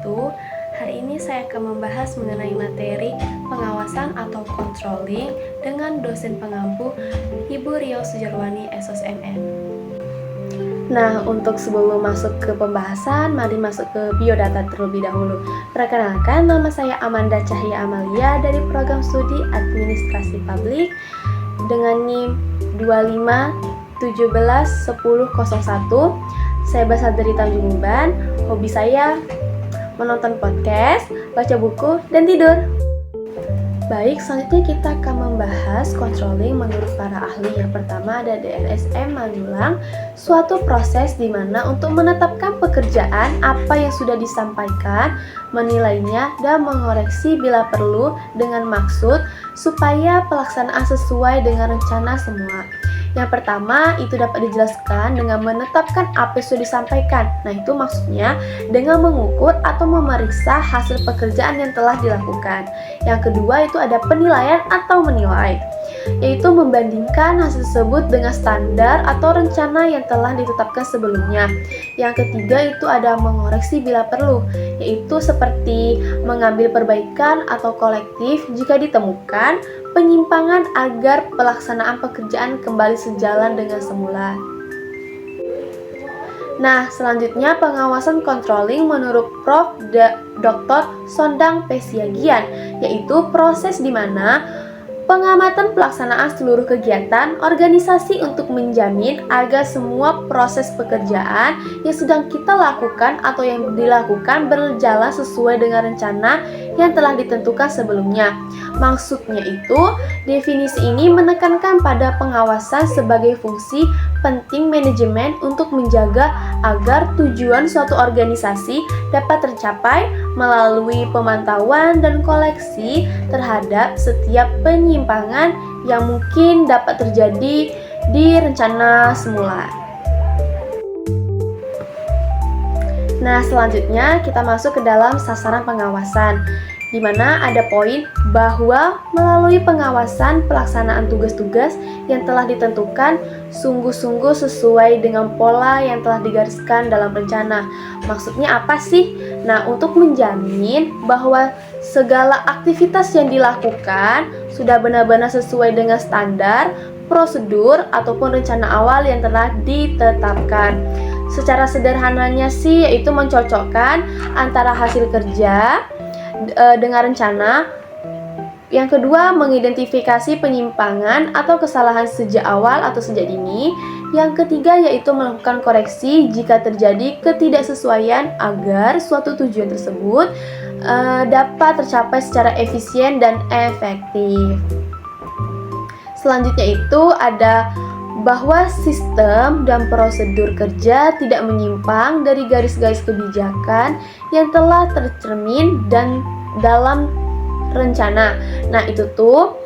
wabarakatuh. Hari ini saya akan membahas mengenai materi pengawasan atau controlling dengan dosen pengampu Ibu Rio Sujarwani SOSMN. Nah, untuk sebelum masuk ke pembahasan, mari masuk ke biodata terlebih dahulu. Perkenalkan, nama saya Amanda Cahya Amalia dari Program Studi Administrasi Publik dengan NIM 25171001. Saya berasal dari Tanjung Uban. Hobi saya menonton podcast, baca buku, dan tidur. Baik, selanjutnya kita akan membahas controlling menurut para ahli. Yang pertama ada DLSM Manulang, suatu proses di mana untuk menetapkan pekerjaan apa yang sudah disampaikan, menilainya, dan mengoreksi bila perlu dengan maksud supaya pelaksanaan sesuai dengan rencana semua. Yang pertama itu dapat dijelaskan dengan menetapkan apa yang sudah disampaikan. Nah, itu maksudnya dengan mengukur atau memeriksa hasil pekerjaan yang telah dilakukan. Yang kedua itu ada penilaian atau menilai, yaitu membandingkan hasil tersebut dengan standar atau rencana yang telah ditetapkan sebelumnya. Yang ketiga itu ada mengoreksi bila perlu, yaitu seperti mengambil perbaikan atau kolektif jika ditemukan penyimpangan agar pelaksanaan pekerjaan kembali sejalan dengan semula. Nah, selanjutnya pengawasan controlling menurut Prof. Dr. Sondang P. Siagian, yaitu proses di mana pengamatan pelaksanaan seluruh kegiatan organisasi untuk menjamin agar semua proses pekerjaan yang sedang kita lakukan atau yang dilakukan berjalan sesuai dengan rencana yang telah ditentukan sebelumnya. Maksudnya itu, definisi ini menekankan pada pengawasan sebagai fungsi penting manajemen untuk menjaga agar tujuan suatu organisasi dapat tercapai melalui pemantauan dan koleksi terhadap setiap penyimpangan yang mungkin dapat terjadi di rencana semula. Nah, selanjutnya kita masuk ke dalam sasaran pengawasan, di mana ada poin bahwa melalui pengawasan pelaksanaan tugas-tugas yang telah ditentukan sungguh-sungguh sesuai dengan pola yang telah digariskan dalam rencana. Maksudnya apa sih? Nah, untuk menjamin bahwa segala aktivitas yang dilakukan sudah benar-benar sesuai dengan standar, prosedur, ataupun rencana awal yang telah ditetapkan. Secara sederhananya sih, yaitu mencocokkan antara hasil kerja dengan rencana. Yang kedua, mengidentifikasi penyimpangan atau kesalahan sejak awal atau sejak dini. Yang ketiga, yaitu melakukan koreksi jika terjadi ketidaksesuaian agar suatu tujuan tersebut dapat tercapai secara efisien dan efektif. Selanjutnya itu ada bahwa sistem dan prosedur kerja tidak menyimpang dari garis-garis kebijakan yang telah tercermin dan dalam rencana. Nah, itu tuh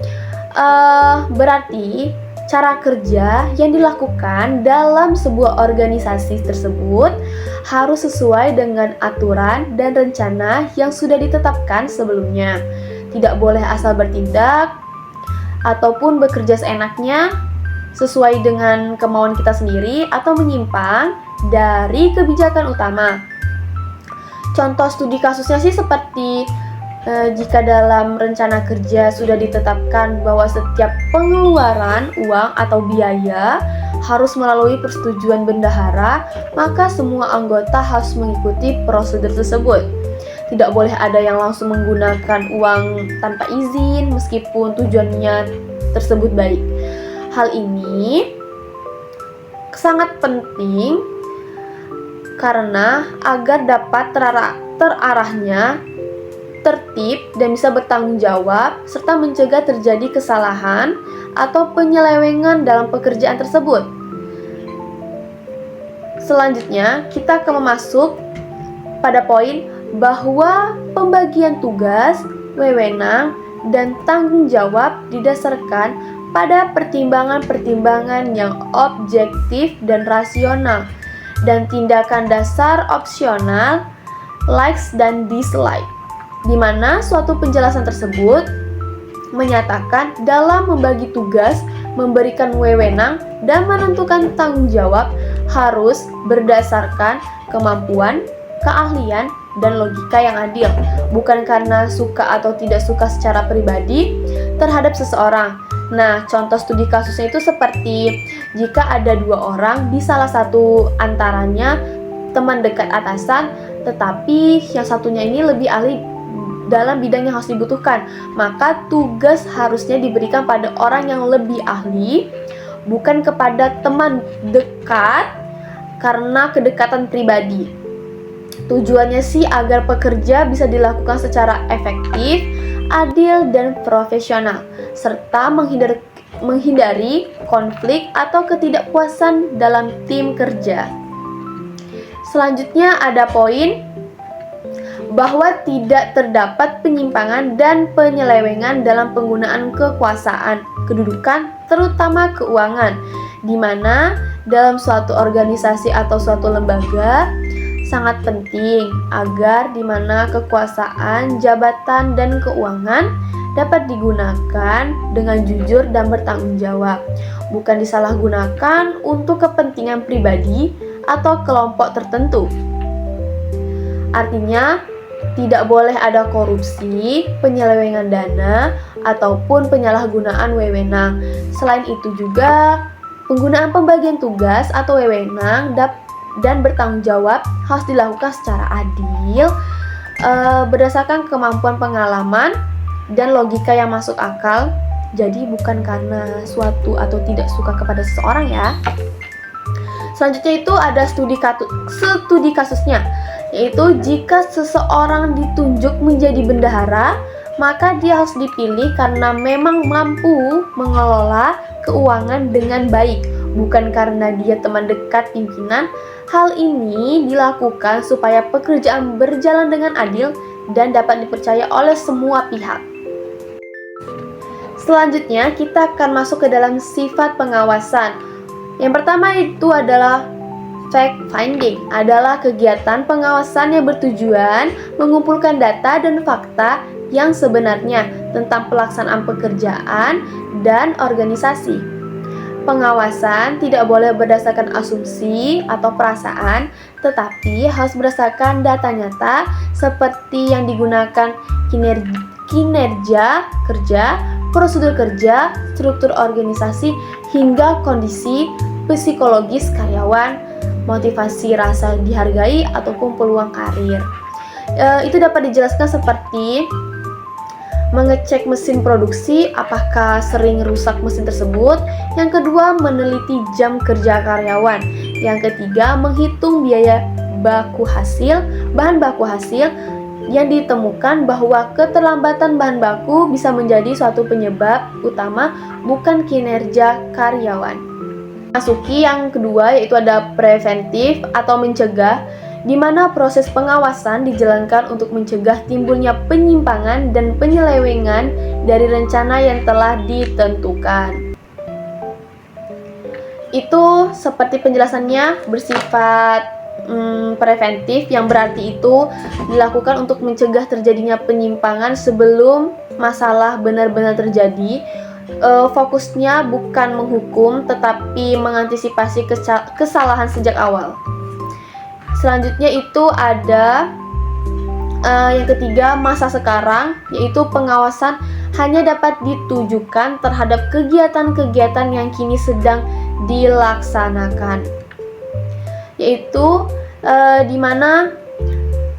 berarti cara kerja yang dilakukan dalam sebuah organisasi tersebut harus sesuai dengan aturan dan rencana yang sudah ditetapkan sebelumnya. Tidak boleh asal bertindak ataupun bekerja seenaknya sesuai dengan kemauan kita sendiri atau menyimpang dari kebijakan utama. Contoh studi kasusnya sih seperti jika dalam rencana kerja sudah ditetapkan bahwa setiap pengeluaran uang atau biaya harus melalui persetujuan bendahara, maka semua anggota harus mengikuti prosedur tersebut. Tidak boleh ada yang langsung menggunakan uang tanpa izin meskipun tujuannya tersebut baik. Hal ini sangat penting karena agar dapat terarahnya tertib dan bisa bertanggung jawab serta mencegah terjadi kesalahan atau penyelewengan dalam pekerjaan tersebut. Selanjutnya, kita akan masuk pada poin bahwa pembagian tugas, wewenang, dan tanggung jawab didasarkan pada pertimbangan-pertimbangan yang objektif dan rasional, dan tindakan dasar opsional, likes dan dislike, di mana suatu penjelasan tersebut menyatakan dalam membagi tugas, memberikan wewenang, dan menentukan tanggung jawab harus berdasarkan kemampuan, keahlian, dan logika yang adil, bukan karena suka atau tidak suka secara pribadi terhadap seseorang. Nah, contoh studi kasusnya itu seperti jika ada 2 orang, di salah satu antaranya teman dekat atasan, tetapi yang satunya ini lebih ahli dalam bidang yang harus dibutuhkan, maka tugas harusnya diberikan pada orang yang lebih ahli, bukan kepada teman dekat karena kedekatan pribadi. Tujuannya sih agar pekerja bisa dilakukan secara efektif, adil, dan profesional, serta menghindari konflik atau ketidakpuasan dalam tim kerja. Selanjutnya ada poin bahwa tidak terdapat penyimpangan dan penyelewengan dalam penggunaan kekuasaan, kedudukan, terutama keuangan, di mana dalam suatu organisasi atau suatu lembaga sangat penting agar di mana kekuasaan, jabatan, dan keuangan dapat digunakan dengan jujur dan bertanggung jawab, bukan disalahgunakan untuk kepentingan pribadi atau kelompok tertentu. Artinya, tidak boleh ada korupsi, penyelewengan dana, ataupun penyalahgunaan wewenang. Selain itu juga, penggunaan pembagian tugas atau wewenang dan bertanggung jawab harus dilakukan secara adil, berdasarkan kemampuan pengalaman dan logika yang masuk akal. Jadi bukan karena suatu atau tidak suka kepada seseorang ya. Selanjutnya itu ada studi kasusnya, yaitu jika seseorang ditunjuk menjadi bendahara, maka dia harus dipilih karena memang mampu mengelola keuangan dengan baik, bukan karena dia teman dekat pimpinan. Hal ini dilakukan supaya pekerjaan berjalan dengan adil dan dapat dipercaya oleh semua pihak. Selanjutnya, kita akan masuk ke dalam sifat pengawasan. Yang pertama itu adalah fact finding, adalah kegiatan pengawasan yang bertujuan mengumpulkan data dan fakta yang sebenarnya tentang pelaksanaan pekerjaan dan organisasi. Pengawasan tidak boleh berdasarkan asumsi atau perasaan, tetapi harus berdasarkan data nyata seperti yang digunakan kinerja kerja, prosedur kerja, struktur organisasi, hingga kondisi psikologis karyawan, motivasi rasa dihargai, ataupun peluang karir. Itu dapat dijelaskan seperti mengecek mesin produksi, apakah sering rusak mesin tersebut. Yang kedua, meneliti jam kerja karyawan. Yang ketiga, menghitung biaya bahan baku hasil yang ditemukan bahwa keterlambatan bahan baku bisa menjadi suatu penyebab utama, bukan kinerja karyawan. Masuki yang kedua, yaitu ada preventif atau mencegah, di mana proses pengawasan dijalankan untuk mencegah timbulnya penyimpangan dan penyelewengan dari rencana yang telah ditentukan. Itu seperti penjelasannya bersifat preventif, yang berarti itu dilakukan untuk mencegah terjadinya penyimpangan sebelum masalah benar-benar terjadi. Fokusnya bukan menghukum, tetapi mengantisipasi kesalahan sejak awal. Selanjutnya itu ada yang ketiga, masa sekarang, yaitu pengawasan hanya dapat ditujukan terhadap kegiatan-kegiatan yang kini sedang dilaksanakan, yaitu di mana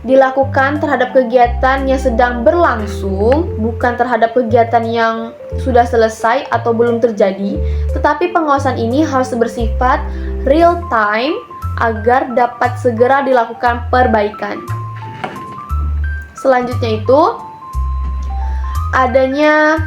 dilakukan terhadap kegiatan yang sedang berlangsung, bukan terhadap kegiatan yang sudah selesai atau belum terjadi. Tetapi pengawasan ini harus bersifat real time agar dapat segera dilakukan perbaikan. Selanjutnya itu adanya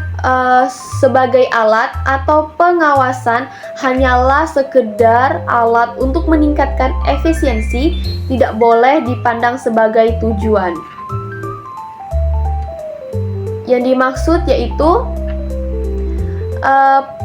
sebagai alat atau pengawasan hanyalah sekedar alat untuk meningkatkan efisiensi, tidak boleh dipandang sebagai tujuan. Yang dimaksud yaitu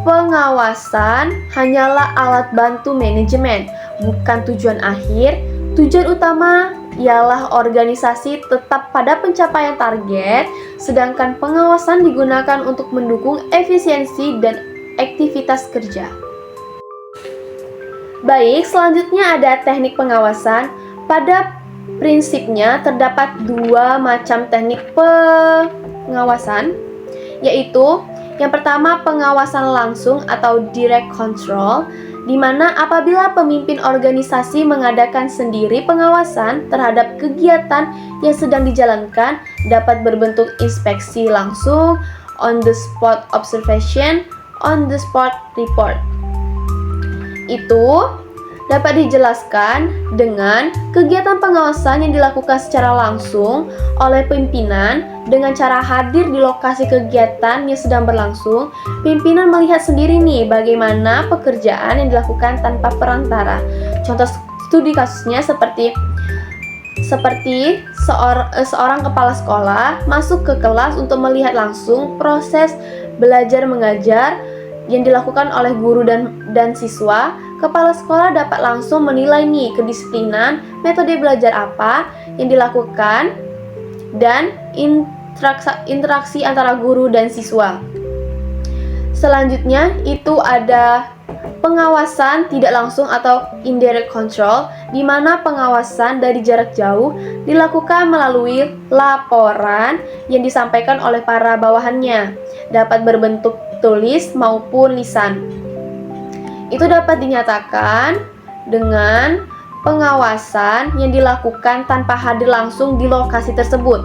pengawasan hanyalah alat bantu manajemen, bukan tujuan akhir. Tujuan utama ialah organisasi tetap pada pencapaian target, sedangkan pengawasan digunakan untuk mendukung efisiensi dan aktivitas kerja. Baik, selanjutnya ada teknik pengawasan. Pada Prinsipnya terdapat dua macam teknik pengawasan, yaitu yang pertama pengawasan langsung atau direct control, di mana apabila pemimpin organisasi mengadakan sendiri pengawasan terhadap kegiatan yang sedang dijalankan dapat berbentuk inspeksi langsung, on the spot observation, on the spot report. Itu dapat dijelaskan dengan kegiatan pengawasan yang dilakukan secara langsung oleh pimpinan dengan cara hadir di lokasi kegiatan yang sedang berlangsung. Pimpinan melihat sendiri nih bagaimana pekerjaan yang dilakukan tanpa perantara. Contoh studi kasusnya seperti seorang kepala sekolah masuk ke kelas untuk melihat langsung proses belajar mengajar yang dilakukan oleh guru dan siswa. Kepala sekolah dapat langsung menilai nih kedisiplinan, metode belajar apa yang dilakukan, dan interaksi antara guru dan siswa. Selanjutnya itu ada pengawasan tidak langsung atau indirect control, di mana pengawasan dari jarak jauh dilakukan melalui laporan yang disampaikan oleh para bawahannya, dapat berbentuk tulis maupun lisan. Itu dapat dinyatakan dengan pengawasan yang dilakukan tanpa hadir langsung di lokasi tersebut,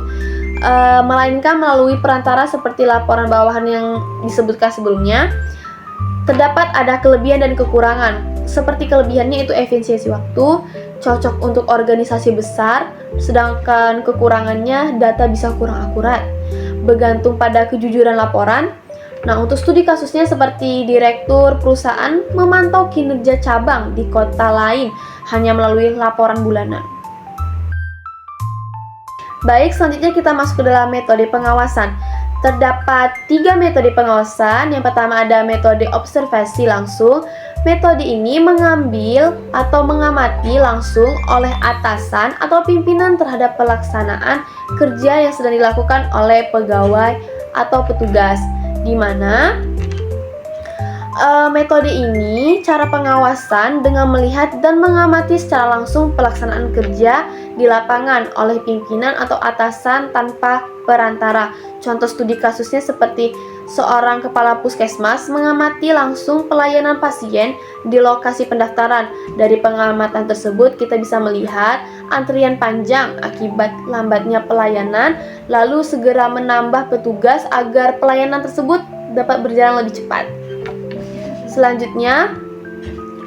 melainkan melalui perantara seperti laporan bawahan yang disebutkan sebelumnya. Terdapat ada kelebihan dan kekurangan. Seperti kelebihannya itu efisiensi waktu, cocok untuk organisasi besar, sedangkan kekurangannya data bisa kurang akurat, bergantung pada kejujuran laporan. Nah, untuk studi kasusnya seperti direktur perusahaan memantau kinerja cabang di kota lain hanya melalui laporan bulanan. Baik, selanjutnya kita masuk ke dalam metode pengawasan. Terdapat 3 metode pengawasan. Yang pertama ada metode observasi langsung. Metode ini mengambil atau mengamati langsung oleh atasan atau pimpinan terhadap pelaksanaan kerja yang sedang dilakukan oleh pegawai atau petugas. Di mana metode ini cara pengawasan dengan melihat dan mengamati secara langsung pelaksanaan kerja di lapangan oleh pimpinan atau atasan tanpa perantara. Contoh studi kasusnya seperti seorang kepala puskesmas mengamati langsung pelayanan pasien di lokasi pendaftaran. Dari pengamatan tersebut kita bisa melihat antrian panjang akibat lambatnya pelayanan, lalu segera menambah petugas agar pelayanan tersebut dapat berjalan lebih cepat. Selanjutnya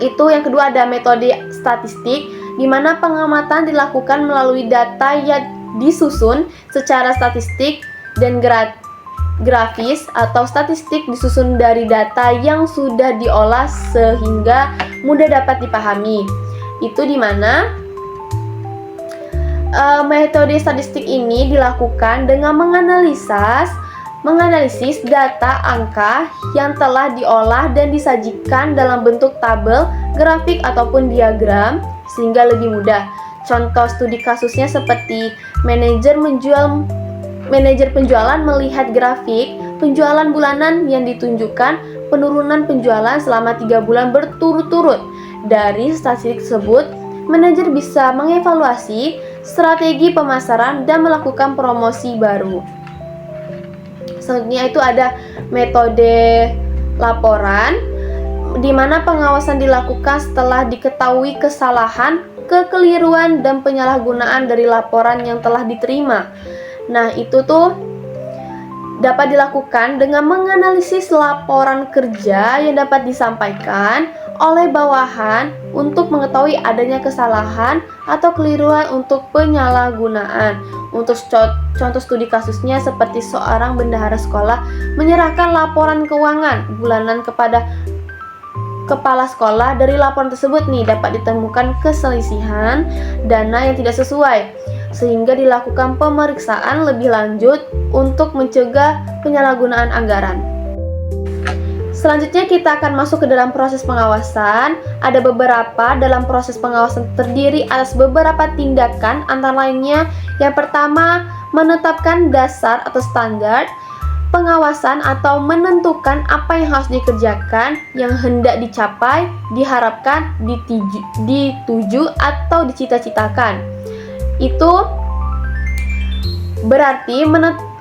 itu yang kedua ada metode statistik, di mana pengamatan dilakukan melalui data yang disusun secara statistik dan grafis, atau statistik disusun dari data yang sudah diolah sehingga mudah dapat dipahami. Itu di mana metode statistik ini dilakukan dengan menganalisis data angka yang telah diolah dan disajikan dalam bentuk tabel, grafik ataupun diagram sehingga lebih mudah. Contoh studi kasusnya seperti manajer penjualan melihat grafik penjualan bulanan yang ditunjukkan penurunan penjualan selama 3 bulan berturut-turut. Dari statistik tersebut, manajer bisa mengevaluasi strategi pemasaran dan melakukan promosi baru. Selanjutnya itu ada metode laporan, di mana pengawasan dilakukan setelah diketahui kesalahan, kekeliruan, dan penyalahgunaan dari laporan yang telah diterima. Nah, itu tuh dapat dilakukan dengan menganalisis laporan kerja yang dapat disampaikan oleh bawahan untuk mengetahui adanya kesalahan atau keliruan untuk penyalahgunaan. Untuk contoh studi kasusnya seperti seorang bendahara sekolah menyerahkan laporan keuangan bulanan kepada kepala sekolah. Dari laporan tersebut nih dapat ditemukan keselisihan dana yang tidak sesuai, sehingga dilakukan pemeriksaan lebih lanjut untuk mencegah penyalahgunaan anggaran. Selanjutnya kita akan masuk ke dalam proses pengawasan. Ada beberapa dalam proses pengawasan terdiri atas beberapa tindakan, antara lainnya yang pertama menetapkan dasar atau standar pengawasan atau menentukan apa yang harus dikerjakan, yang hendak dicapai, diharapkan, dituju atau dicita-citakan. Itu berarti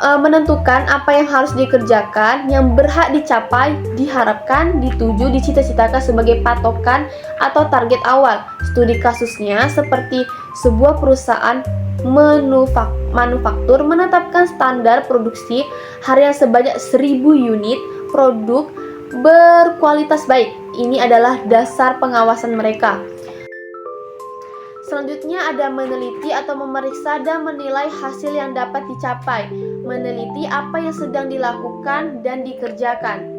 menentukan apa yang harus dikerjakan, yang berhak dicapai, diharapkan, dituju, dicita-citakan sebagai patokan atau target awal. Studi kasusnya seperti sebuah perusahaan manufaktur menetapkan standar produksi harian sebanyak 1000 unit produk berkualitas baik. Ini adalah dasar pengawasan mereka. Selanjutnya ada meneliti atau memeriksa dan menilai hasil yang dapat dicapai. Meneliti apa yang sedang dilakukan dan dikerjakan.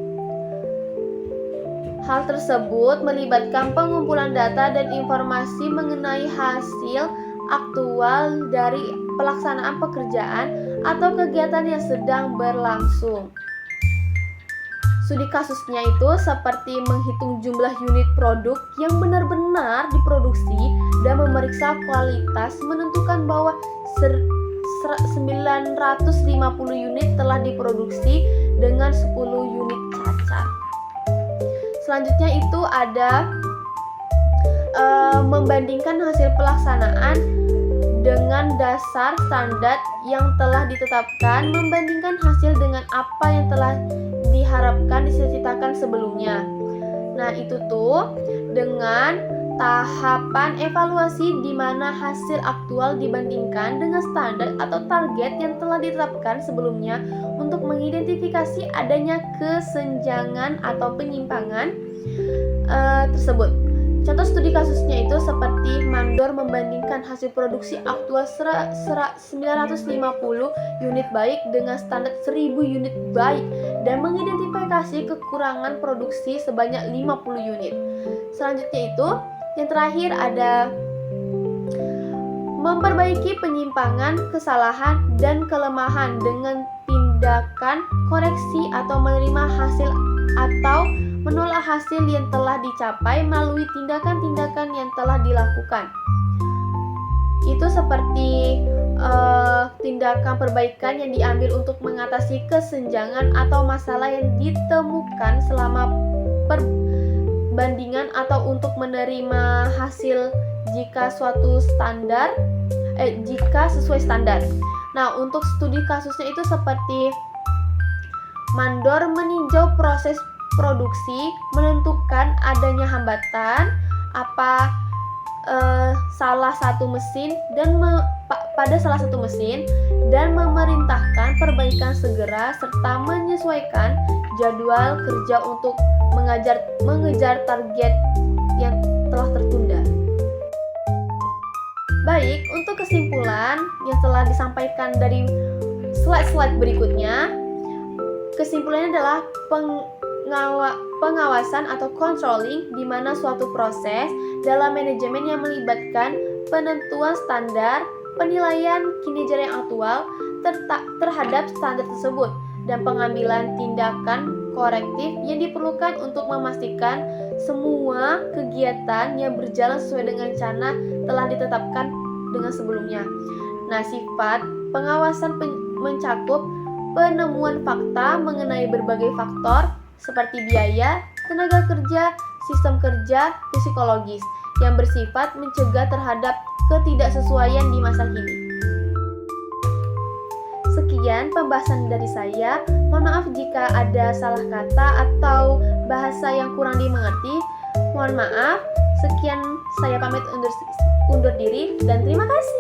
Hal tersebut melibatkan pengumpulan data dan informasi mengenai hasil aktual dari pelaksanaan pekerjaan atau kegiatan yang sedang berlangsung. Studi kasusnya itu seperti menghitung jumlah unit produk yang benar-benar diproduksi dan memeriksa kualitas, menentukan bahwa 950 unit telah diproduksi dengan 10 unit cacat. Selanjutnya itu ada membandingkan hasil pelaksanaan dengan dasar standar yang telah ditetapkan, membandingkan hasil dengan apa yang telah diharapkan, dicita-citakan sebelumnya. Nah, itu tuh dengan tahapan evaluasi di mana hasil aktual dibandingkan dengan standar atau target yang telah ditetapkan sebelumnya untuk mengidentifikasi adanya kesenjangan atau penyimpangan tersebut. Contoh studi kasusnya itu seperti mandor membandingkan hasil produksi aktual 950 unit baik dengan standar 1000 unit baik dan mengidentifikasi kekurangan produksi sebanyak 50 unit. Selanjutnya itu, yang terakhir ada memperbaiki penyimpangan, kesalahan, dan kelemahan dengan tindakan koreksi atau menerima hasil atau menolak hasil yang telah dicapai melalui tindakan-tindakan yang telah dilakukan. Itu seperti tindakan perbaikan yang diambil untuk mengatasi kesenjangan atau masalah yang ditemukan selama perbandingan atau untuk menerima hasil jika sesuai standar. Nah, untuk studi kasusnya itu seperti mandor meninjau proses produksi, menentukan adanya hambatan salah satu mesin pada salah satu mesin dan memerintahkan perbaikan segera serta menyesuaikan jadwal kerja untuk mengejar target yang telah tertunda. Baik, untuk kesimpulan yang telah disampaikan dari slide-slide berikutnya, kesimpulannya adalah pengawasan atau controlling, di mana suatu proses dalam manajemen yang melibatkan penentuan standar, penilaian kinerja yang aktual terhadap standar tersebut, dan pengambilan tindakan korektif yang diperlukan untuk memastikan semua kegiatan yang berjalan sesuai dengan rencana telah ditetapkan dengan sebelumnya. Nah, sifat pengawasan mencakup penemuan fakta mengenai berbagai faktor seperti biaya, tenaga kerja, sistem kerja, psikologis yang bersifat mencegah terhadap ketidaksesuaian di masa kini. Sekian pembahasan dari saya. Mohon maaf jika ada salah kata atau bahasa yang kurang dimengerti. Mohon maaf. Sekian, saya pamit undur diri dan terima kasih.